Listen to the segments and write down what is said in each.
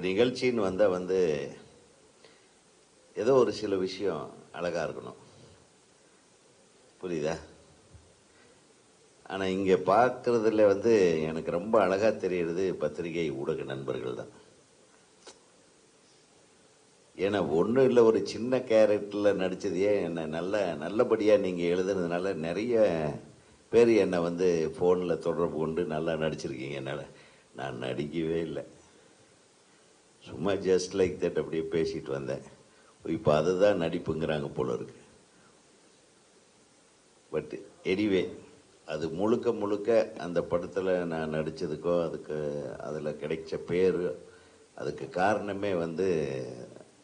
நிகழ்ச்சின்னு வந்தால் ஏதோ ஒரு சில விஷயம் அழகாக இருக்கணும், புரியுதா? ஆனால் இங்கே பார்க்குறதுல எனக்கு ரொம்ப அழகாக தெரிகிறது பத்திரிகை ஊடக நண்பர்கள் தான். ஏன்னா ஒன்றும் இல்லை, ஒரு சின்ன கேரக்டரில் நடித்ததையே என்னை நல்லபடியாக நீங்கள் எழுதுனதுனால நிறைய பேர் என்னை ஃபோனில் தொடர்பு கொண்டு நல்லா நடிச்சிருக்கீங்க. என்னால் நான் நடிக்கவே இல்லை, சும்மா ஜஸ்ட் லைக் தட் அப்படியே பேசிட்டு வந்தேன். இப்போ அதுதான் நடிப்புங்கிறாங்க போல இருக்கு. பட் எனிவே அது முழுக்க அந்த படத்தில் நான் நடித்ததுக்கோ அதில் கிடைச்ச பேர், அதுக்கு காரணமே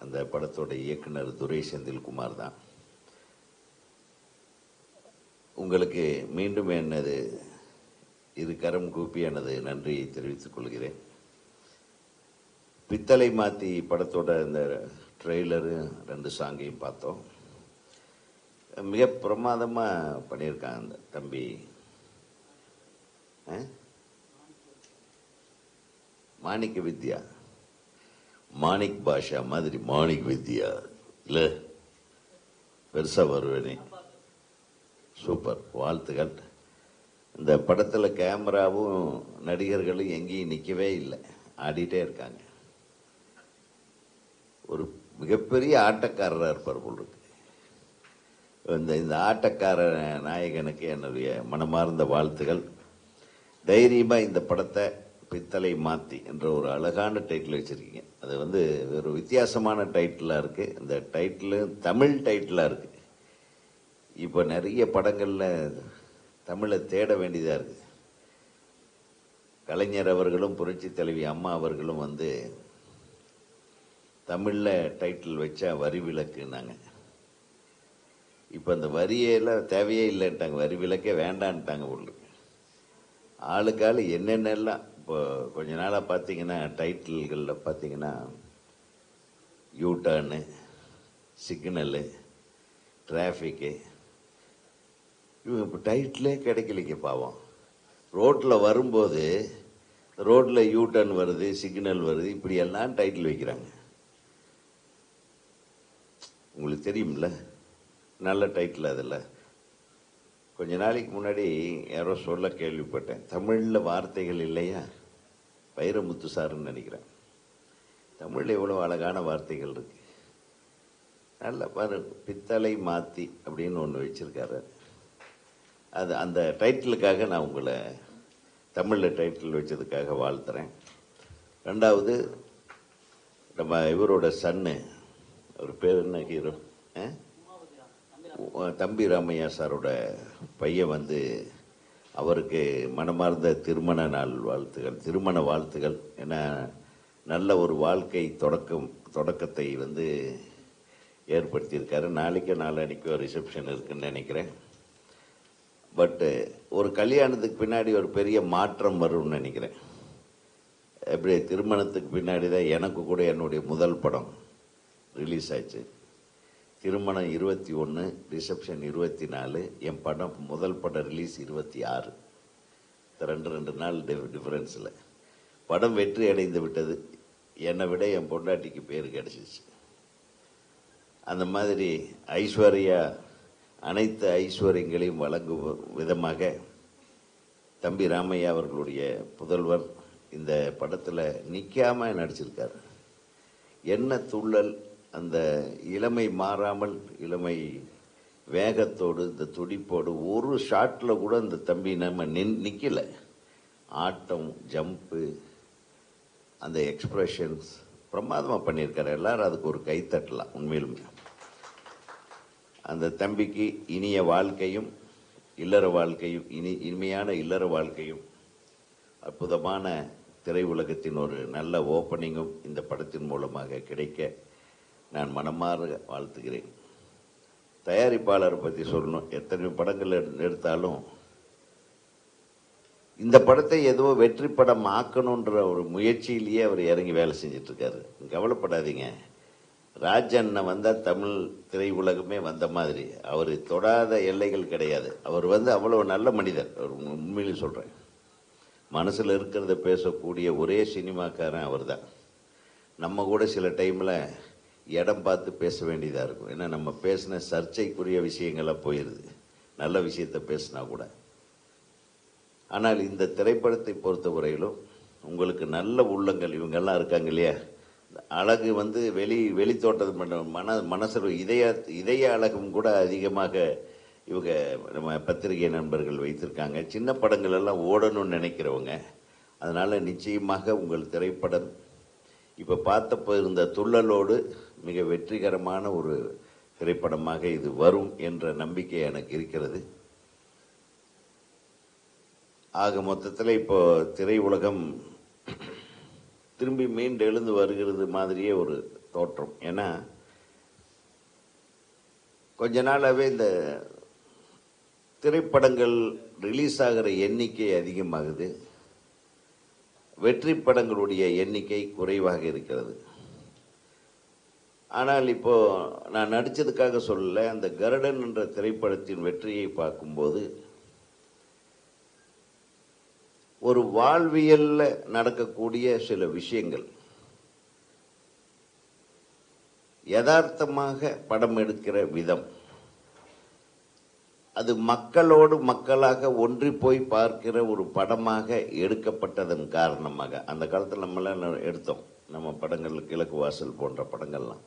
அந்த படத்தோட இயக்குனர் துரை செந்தில்குமார் தான். உங்களுக்கு மீண்டும் எனது இரு கரம் கூப்பி எனது நன்றியை தெரிவித்துக் கொள்கிறேன். பித்தளை மாத்தி படத்தோட இந்த ட்ரெய்லரு 2 சாங்கையும் பார்த்தோம். மிக பிரமாதமாக பண்ணியிருக்காங்க அந்த தம்பி. மாணிக்க வித்யா, மாணிக் பாஷா மாதிரி மாணிக் வித்யா இல்லை, பெருசாக வருவேனே. சூப்பர், வாழ்த்துக்கள். இந்த படத்தில் கேமராவும் நடிகர்களும் எங்கேயும் நிற்கவே இல்லை, ஆடிட்டே இருக்காங்க. ஒரு மிகப்பெரிய ஆட்டக்காரராக இருப்பார் போல் இருக்கு. இந்த ஆட்டக்கார நாயகனுக்கு என்னுடைய மனமார்ந்த வாழ்த்துகள். தைரியமாக இந்த படத்தை பித்தளை மாத்தி என்ற ஒரு அழகான டைட்டில் வச்சுருக்கீங்க. அது ஒரு வித்தியாசமான டைட்டிலாக இருக்குது. இந்த டைட்டிலு தமிழ் டைட்டிலாக இருக்குது. இப்போ நிறைய படங்களில் தமிழை தேட வேண்டியதாக இருக்குது. கலைஞர் அவர்களும் புரட்சி தலைவி அம்மா அவர்களும் தமிழில் டைட்டில் வச்சா வரி விலக்குனாங்க. இப்போ அந்த வரியெல்லாம் தேவையே இல்லைன்ட்டாங்க, வரி விலக்கே வேண்டான்ட்டாங்க. உங்களுக்கு ஆளுக்காள் என்னென்னலாம் இப்போ கொஞ்ச நாளாக பார்த்தீங்கன்னா டைட்டில்களில் பார்த்தீங்கன்னா யூட்டர்னு, சிக்னலு, டிராஃபிக்கு, இவங்க இப்போ டைட்டிலே கிடைக்கலைங்க பாவம். ரோட்டில் வரும்போது ரோட்டில் யூட்டர்ன் வருது, சிக்னல் வருது, இப்படி எல்லாம் டைட்டில் வைக்கிறாங்க. உங்களுக்கு தெரியும்ல, நல்ல டைட்டில். அதில் கொஞ்ச நாளைக்கு முன்னாடி யாரோ சொல்ல கேள்விப்பட்டேன், தமிழில் வார்த்தைகள் இல்லையா, வைரமுத்து சாருன்னு நினைக்கிறேன். தமிழில் எவ்வளோ அழகான வார்த்தைகள் இருக்கு. நல்ல பாரு, பித்தளை மாத்தி அப்படின்னு ஒன்று வச்சிருக்காரு. அது அந்த டைட்டிலுக்காக நான் உங்களை தமிழில் டைட்டில் வச்சதுக்காக வாழ்த்துறேன். 2வது, நம்ம இவரோட சன்னு, அவர் பேர் என்ன, ஹீரோ தம்பி ராமையா சாரோட பையன் அவருக்கு மனமார்ந்த திருமண நாள் வாழ்த்துகள், திருமண வாழ்த்துகள். ஏன்னா நல்ல ஒரு வாழ்க்கை தொடக்கத்தை ஏற்படுத்தியிருக்காரு. நாளைக்கோ ரிசப்ஷன் இருக்குன்னு நினைக்கிறேன். பட்டு ஒரு கல்யாணத்துக்கு பின்னாடி ஒரு பெரிய மாற்றம் வரும்னு நினைக்கிறேன். எப்படி திருமணத்துக்கு பின்னாடி தான் எனக்கு கூட என்னுடைய முதல் படம் ரிலீஸ் ஆச்சு. திருமணம் 21, ரிசப்ஷன் 24, என் படம் முதல் படம் ரிலீஸ் 26. 2 நாள் டிஃபரன்ஸில் படம் வெற்றி அடைந்து விட்டது. என்னை விட என் பொண்டாட்டிக்கு பேர் கிடச்சிச்சு. அந்த மாதிரி ஐஸ்வர்யா அனைத்து ஐஸ்வர்யங்களையும் வழங்கும் விதமாக தம்பி ராமையா அவர்களுடைய புதல்வர் இந்த படத்தில் நிற்காமல் நடிச்சிருக்காரு. என்ன துள்ளல், அந்த இளமை மாறாமல் இளமை வேகத்தோடு, இந்த துடிப்போடு, ஒரு ஷாட்டில் கூட இந்த தம்பி நம்ம நிற்கலை. ஆட்டம், ஜம்ப்பு, அந்த எக்ஸ்பிரஷன்ஸ் பிரமாதமாக பண்ணியிருக்காரு. எல்லாரும் அதுக்கு ஒரு கைத்தட்டலாம். உண்மையிலுமே அந்த தம்பிக்கு இனிய வாழ்க்கையும் இல்லற வாழ்க்கையும் இனிமையான இல்லற வாழ்க்கையும் அற்புதமான திரையுலகத்தின் ஒரு நல்ல ஓப்பனிங்கும் இந்த படத்தின் மூலமாக கிடைக்க நான் மனமாற வாழ்த்துகிறேன். தயாரிப்பாளரை பற்றி சொல்லணும். எத்தனை படங்கள் எடுத்தாலும் இந்த படத்தை ஏதோ வெற்றி படம் ஆக்கணுன்ற ஒரு முயற்சியிலேயே அவர் இறங்கி வேலை செஞ்சிட்ருக்காரு. கவலைப்படாதீங்க, ராஜண்ணன் வந்தால் தமிழ் திரையுலகமே வந்த மாதிரி. அவர் தொடாத எல்லைகள் கிடையாது. அவர் அவ்வளோ நல்ல மனிதர். அவர் உண்மையிலே சொல்கிறேன், மனசில் இருக்கிறத பேசக்கூடிய ஒரே சினிமாக்காரன் அவர் தான். நம்ம கூட சில டைமில் இடம் பார்த்து பேச வேண்டியதாக இருக்கும். ஏன்னா நம்ம பேசின சர்ச்சைக்குரிய விஷயங்கள்லாம் போயிடுது, நல்ல விஷயத்த பேசினா கூட. ஆனால் இந்த திரைப்படத்தை பொறுத்தவரையிலும் உங்களுக்கு நல்ல உள்ளங்கள் இவங்கெல்லாம் இருக்காங்க இல்லையா, அழகு வந்து வெளி தோட்டம் மனசு இதய அழகும் கூட அதிகமாக இவங்க நம்ம பத்திரிகை நண்பர்கள் வைத்திருக்காங்க. சின்ன படங்கள் எல்லாம் ஓடணும்னு நினைக்கிறவங்க. அதனால நிச்சயமாக உங்கள் திரைப்படம் இப்போ பார்த்தப்போ இருந்த துள்ளலோடு மிக வெற்றிகரமான ஒரு திரைப்படமாக இது வரும் என்ற நம்பிக்கை எனக்கு இருக்கிறது. ஆக மொத்தத்தில் இப்போ திரை உலகம் திரும்பி மீண்டு எழுந்து வருகிறது மாதிரியே ஒரு தோற்றம். ஏன்னா கொஞ்ச நாளாகவே இந்த திரைப்படங்கள் ரிலீஸ் ஆகிற எண்ணிக்கை அதிகமாகுது, வெற்றி படங்களுடைய எண்ணிக்கை குறைவாக இருக்கிறது. ஆனால் இப்போ நான் நடித்ததுக்காக சொல்லல, அந்த கருடன் என்ற திரைப்படத்தின் வெற்றியை பார்க்கும்போது ஒரு வாழ்வியல்ல நடக்கக்கூடிய சில விஷயங்கள் யதார்த்தமாக படம் எடுக்கிற விதம், அது மக்களோடு மக்களாக ஒன்றி போய் பார்க்கிற ஒரு படமாக எடுக்கப்பட்டதன் காரணமாக, அந்த காலத்தில் நம்மளாம் எடுத்தோம் நம்ம படங்கள், கிழக்கு வாசல் போன்ற படங்கள்லாம்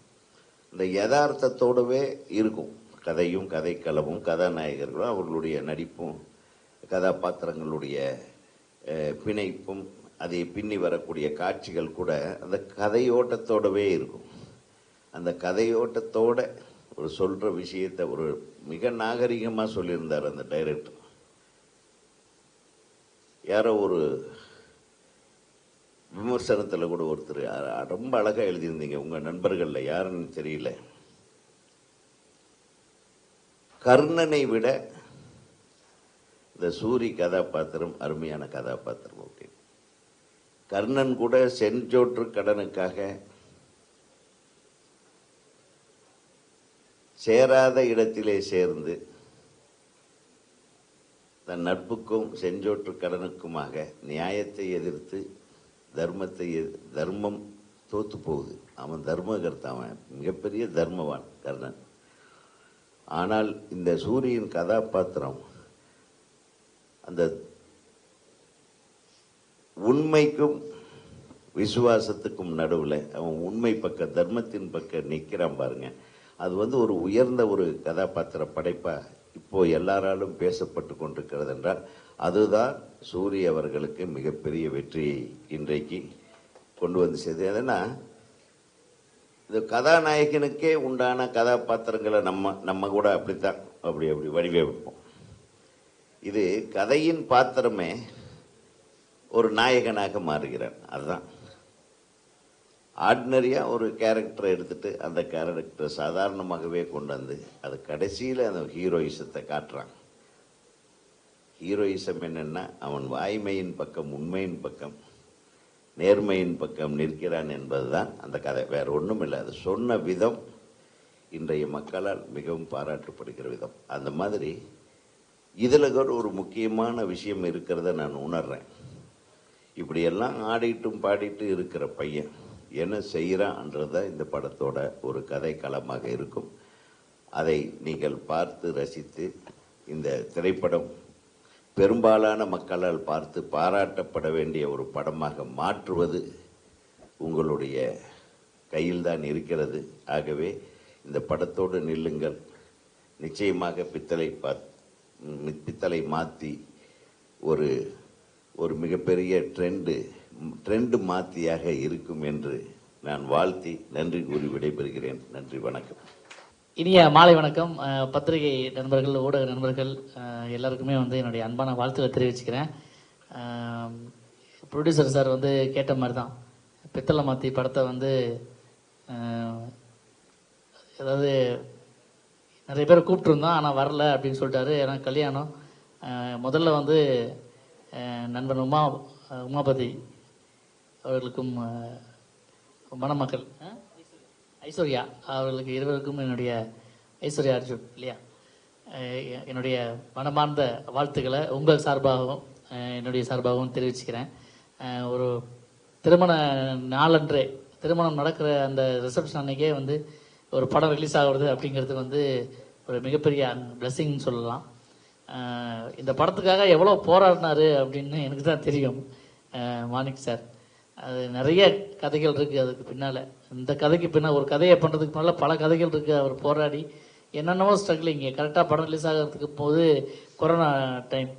இந்த யதார்த்தத்தோடவே இருக்கும். கதையும் கதைக்களமும் கதாநாயகர்களும் அவர்களுடைய நடிப்பும் கதாபாத்திரங்களுடைய பிணைப்பும் அதை பின்னி வரக்கூடிய காட்சிகள் கூட அந்த கதையோட்டத்தோடவே இருக்கும். அந்த கதையோட்டத்தோட ஒரு சொல்கிற விஷயத்தை ஒரு மிக நாகரிகமாக சொல்லியிருந்தார் அந்த டைரக்டர். யாரோ ஒரு விமர்சனத்தில் கூட ஒருத்தர் ரொம்ப அழகாக எழுதியிருந்தீங்க, உங்கள் நண்பர்களில் யாருன்னு தெரியல, கர்ணனை விட இந்த சூரி கதாபாத்திரம் அருமையான கதாபாத்திரம். ஓகே, கர்ணன் கூட செஞ்சோற்று கடனுக்காக சேராத இடத்திலே சேர்ந்து தன் நட்புக்கும் செஞ்சோற்று கடனுக்குமாக நியாயத்தை எதிர்த்து தர்மம் தோத்து போகுது. அவன் தர்மகர்த்தா, அவன் மிகப்பெரிய தர்மவான் கர்ணன். ஆனால் இந்த சூரியன் கதாபாத்திரம் அந்த உண்மைக்கும் விசுவாசத்துக்கும் நடுவில் அவன் உண்மை பக்க தர்மத்தின் பக்கம் நிற்கிறான் பாருங்க. அது வந்து ஒரு உயர்ந்த ஒரு கதாபாத்திர படைப்பா இப்போ எல்லாராலும் பேசப்பட்டு கொண்டிருக்கிறது என்றால் அதுதான் சூரிய அவர்களுக்கு மிகப்பெரிய வெற்றியை இன்றைக்கு கொண்டு வந்து செய்து. ஏன்னா இந்த கதாநாயகனுக்கே உண்டான கதாபாத்திரங்களை நம்ம கூட அப்படித்தான் அப்படி வடிவமைப்போம். இது கதையின் பாத்திரமே ஒரு நாயகனாக மாறுகிறான். அதுதான் ஆர்டினரியாக ஒரு கேரக்டரை எடுத்துட்டு அந்த கேரக்டரை சாதாரணமாகவே கொண்டு வந்து அது கடைசியில் அந்த ஹீரோயிசத்தை காட்டுறான். ஹீரோயிசம் என்னென்னா அவன் வாய்மையின் பக்கம், உண்மையின் பக்கம், நேர்மையின் பக்கம் நிற்கிறான் என்பதுதான் அந்த கதை, வேற ஒன்றும் இல்லை. அது சொன்ன விதம் இன்றைய மக்களால் மிகவும் பாராட்டப்படுகிற விதம். அந்த மாதிரி இதில் ஒரு முக்கியமான விஷயம் இருக்கிறத நான் உணர்றேன். இப்படியெல்லாம் ஆடிட்டும் பாடிட்டு இருக்கிற பையன் என்ன செய்கிறான்ன்றத இந்த படத்தோட ஒரு கதை களமாக இருக்கும். அதை நீங்கள் பார்த்து ரசித்து இந்த திரைப்படம் பெரும்பாலான மக்களால் பார்த்து பாராட்டப்பட வேண்டிய ஒரு படமாக மாற்றுவது உங்களுடைய கையில்தான் இருக்கிறது. ஆகவே இந்த படத்தோடு நில்லுங்கள். நிச்சயமாக பித்தளை மாற்றி ஒரு மிகப்பெரிய ட்ரெண்டு மாத்தியாக இருக்கும் என்று நான் வாழ்த்தி நன்றி கூறி விடைபெறுகிறேன். நன்றி, வணக்கம். இனிய மாலை வணக்கம். பத்திரிகை நண்பர்கள், ஊடக நண்பர்கள் எல்லாருக்குமே வந்து என்னுடைய அன்பான வாழ்த்துக்களை தெரிவிச்சுக்கிறேன். ப்ரொடியூசர் சார் வந்து கேட்ட மாதிரி தான் பித்தளை மாற்றி படத்தை வந்து அதாவது நிறைய பேர் கூப்பிட்டுருந்தோம், ஆனால் வரல அப்படின்னு சொல்லிட்டாரு. ஏன்னா கல்யாணம் முதல்ல வந்து நண்பன் உமாபதி அவர்களுக்கும் மணமக்கள் ஐஸ்வர்யா அவர்களுக்கு இருவருக்கும் என்னுடைய ஐஸ்வர்யா அர்ஜுன் இல்லையா என்னுடைய மனமார்ந்த வாழ்த்துக்களை உங்கள் சார்பாகவும் என்னுடைய சார்பாகவும் தெரிவிச்சுக்கிறேன். ஒரு திருமண நாளன்றே திருமணம் நடக்கிற அந்த ரிசப்ஷன் அன்னைக்கே வந்து ஒரு படம் ரிலீஸ் ஆகுறது அப்படிங்கிறது வந்து ஒரு மிகப்பெரிய பிளெஸிங்னு சொல்லலாம். இந்த படத்துக்காக எவ்வளோ போராடினாரு அப்படின்னு எனக்கு தான் தெரியும் மாணிக் சார். அது நிறைய கதைகள் இருக்குது அதுக்கு பின்னால். இந்த கதைக்கு பின்னால் ஒரு கதையை பண்ணுறதுக்கு பின்னால் பல கதைகள் இருக்குது. அவர் போராடி என்னென்னவோ ஸ்ட்ரகிளிங்க. கரெக்டாக படம் ரிலீஸ் ஆகிறதுக்கு போது கொரோனா டைம்,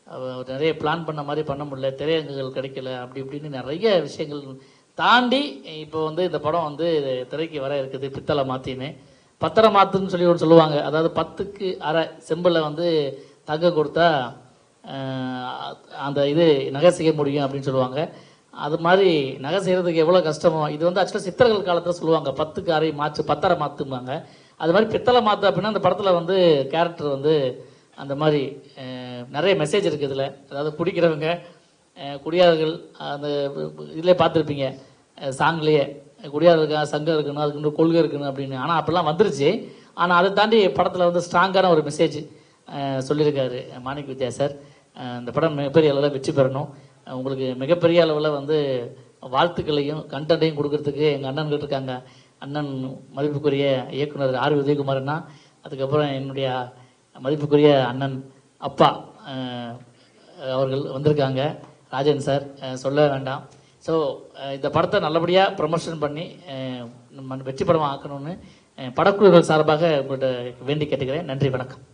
அவர் நிறைய பிளான் பண்ண மாதிரி பண்ண முடியல, திரையரங்குகள் கிடைக்கல, அப்படி இப்படின்னு நிறைய விஷயங்கள் தாண்டி இப்போ வந்து இந்த படம் வந்து திரைக்கு வர இருக்குது. பித்தளை மாற்றின்னு பத்திரை மாத்துன்னு சொல்லி ஒன்று சொல்லுவாங்க. அதாவது 10க்கு அரை செம்பில் வந்து தங்க கொடுத்தா அந்த இது நகை செய்ய முடியும் அப்படின்னு சொல்லுவாங்க. அது மாதிரி நகை செய்கிறதுக்கு எவ்வளோ கஷ்டமோ, இது வந்து ஆக்சுவலாக சித்தர்கள் காலத்தில் சொல்லுவாங்க 10க்கு அரை மாற்று பத்தரை மாற்றும்பாங்க. அது மாதிரி பித்தளை மாற்று அப்படின்னா அந்த படத்தில் வந்து கேரக்டர் வந்து அந்த மாதிரி நிறைய மெசேஜ் இருக்குது இதில். அதாவது குடிக்கிறவங்க குடியார்கள் அந்த இதில் பார்த்துருப்பீங்க சாங்லேயே, குடியாருக்கா சங்கம் இருக்கணும், அதுக்கு கொள்கை இருக்கணும் அப்படின்னு. ஆனால் அப்பெல்லாம் வந்துருச்சு. ஆனால் அதை தாண்டி படத்தில் வந்து ஸ்ட்ராங்கான ஒரு மெசேஜ் சொல்லியிருக்காரு மாணிக் வித்யா சார். இந்த படம் மிகப்பெரிய அளவில் வெற்றி பெறணும். உங்களுக்கு மிகப்பெரிய அளவில் வந்து வாழ்த்துக்களையும் கண்டென்ட்டையும் கொடுக்கறதுக்கு எங்கள் அண்ணன்கள் இருக்காங்க. அண்ணன் மதிப்புக்குரிய இயக்குனர் ஆர் உதயகுமார் அண்ணா, அதுக்கப்புறம் என்னுடைய மதிப்புக்குரிய அண்ணன் அப்பா அவர்கள் வந்திருக்காங்க, ராஜன் சார், சொல்ல வேண்டாம். ஸோ இந்த படத்தை நல்லபடியாக ப்ரமோஷன் பண்ணி வெற்றி படம் ஆக்கணும்னு படக்குழுக்கள் சார்பாக உங்கள்கிட்ட வேண்டி கேட்டுக்கிறேன். நன்றி, வணக்கம்.